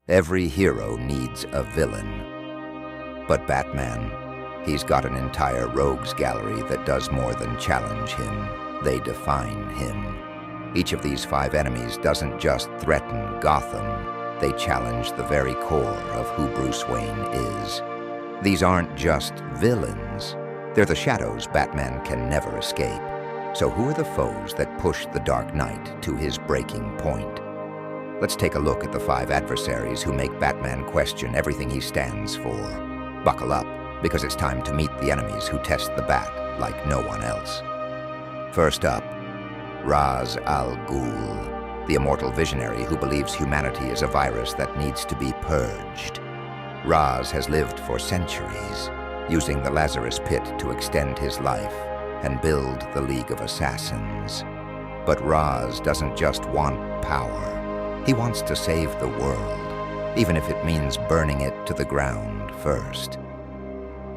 Every hero needs a villain. But Batman, he's got an entire rogues gallery that does more than challenge him. They define him. Each of these 5 enemies doesn't just threaten Gotham, they challenge the very core of who Bruce Wayne is. These aren't just villains. They're the shadows Batman can never escape. So who are the foes that push the Dark Knight to his breaking point? Let's take a look at the 5 adversaries who make Batman question everything he stands for. Buckle up, because it's time to meet the enemies who test the Bat like no one else. First up, Ra's al Ghul, the Immortal Visionary who believes humanity is a virus that needs to be purged. Ra's has lived for centuries, using the Lazarus Pit to extend his life and build the League of Assassins. But Ra's doesn't just want power. He wants to save the world, even if it means burning it to the ground first.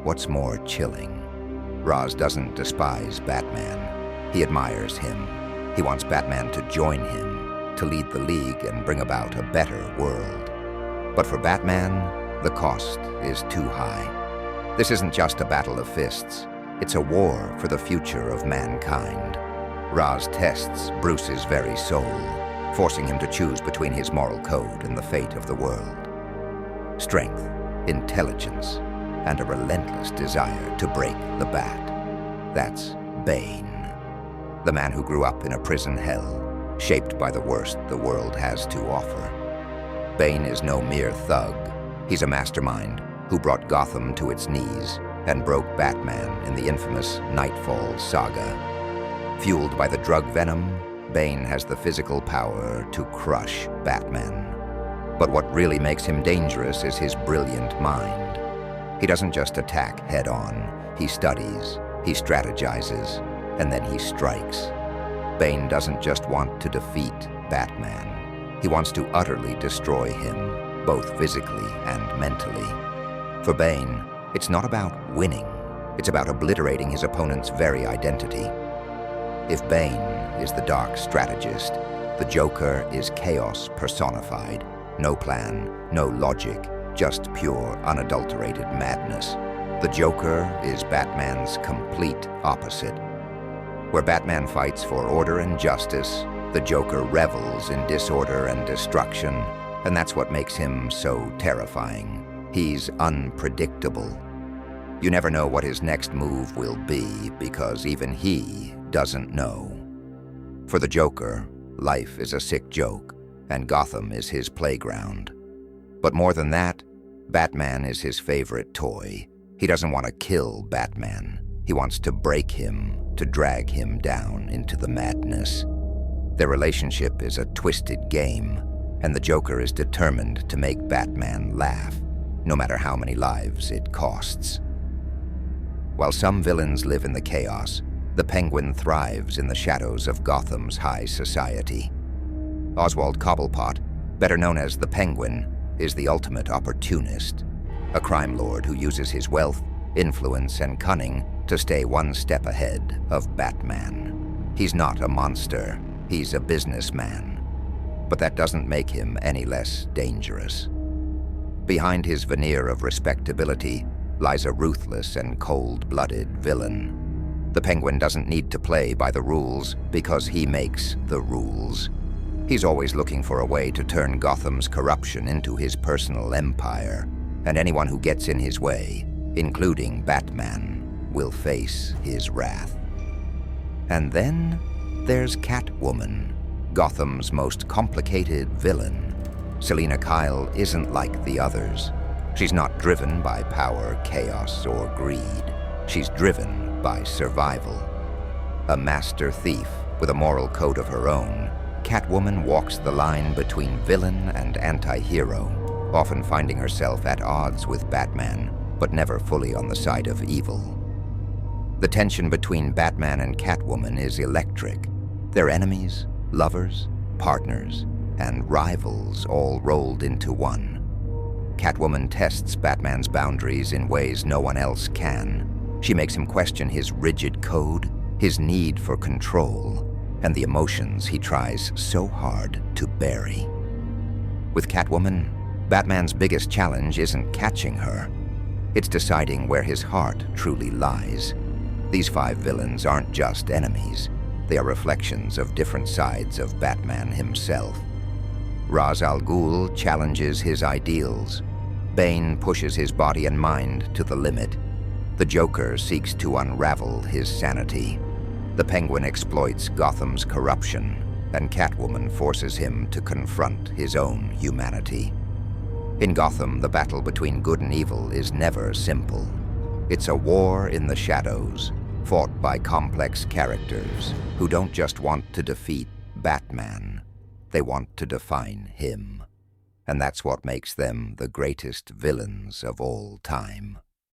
What's more chilling? Ra's doesn't despise Batman. He admires him. He wants Batman to join him, to lead the League and bring about a better world. But for Batman, the cost is too high. This isn't just a battle of fists. It's a war for the future of mankind. Ra's tests Bruce's very soul, forcing him to choose between his moral code and the fate of the world. Strength, intelligence, and a relentless desire to break the Bat. That's Bane, the man who grew up in a prison hell, shaped by the worst the world has to offer. Bane is no mere thug. He's a mastermind who brought Gotham to its knees and broke Batman in the infamous Nightfall saga. Fueled by the drug venom, Bane has the physical power to crush Batman. But what really makes him dangerous is his brilliant mind. He doesn't just attack head-on. He studies, he strategizes, and then he strikes. Bane doesn't just want to defeat Batman. He wants to utterly destroy him, both physically and mentally. For Bane, it's not about winning. It's about obliterating his opponent's very identity. If Bane is the Dark Strategist, the Joker is chaos personified. No plan, no logic, just pure, unadulterated madness. The Joker is Batman's complete opposite. Where Batman fights for order and justice, the Joker revels in disorder and destruction, and that's what makes him so terrifying. He's unpredictable. You never know what his next move will be, because even he doesn't know. For the Joker, life is a sick joke, and Gotham is his playground. But more than that, Batman is his favorite toy. He doesn't want to kill Batman. He wants to break him, to drag him down into the madness. Their relationship is a twisted game, and the Joker is determined to make Batman laugh, no matter how many lives it costs. While some villains live in the chaos, the Penguin thrives in the shadows of Gotham's high society. Oswald Cobblepot, better known as the Penguin, is the ultimate opportunist, a crime lord who uses his wealth, influence, and cunning to stay one step ahead of Batman. He's not a monster, he's a businessman. But that doesn't make him any less dangerous. Behind his veneer of respectability lies a ruthless and cold-blooded villain. The Penguin doesn't need to play by the rules because he makes the rules. He's always looking for a way to turn Gotham's corruption into his personal empire, and anyone who gets in his way, including Batman, will face his wrath. And then there's Catwoman, Gotham's most complicated villain. Selina Kyle isn't like the others. She's not driven by power, chaos, or greed. She's driven by survival. A master thief with a moral code of her own, Catwoman walks the line between villain and anti-hero, often finding herself at odds with Batman, but never fully on the side of evil. The tension between Batman and Catwoman is electric. They're enemies, lovers, partners, and rivals all rolled into one. Catwoman tests Batman's boundaries in ways no one else can. She makes him question his rigid code, his need for control, and the emotions he tries so hard to bury. With Catwoman, Batman's biggest challenge isn't catching her. It's deciding where his heart truly lies. These 5 villains aren't just enemies. They are reflections of different sides of Batman himself. Ra's al Ghul challenges his ideals. Bane pushes his body and mind to the limit. The Joker seeks to unravel his sanity. The Penguin exploits Gotham's corruption, and Catwoman forces him to confront his own humanity. In Gotham, the battle between good and evil is never simple. It's a war in the shadows, fought by complex characters who don't just want to defeat Batman, they want to define him. And that's what makes them the greatest villains of all time.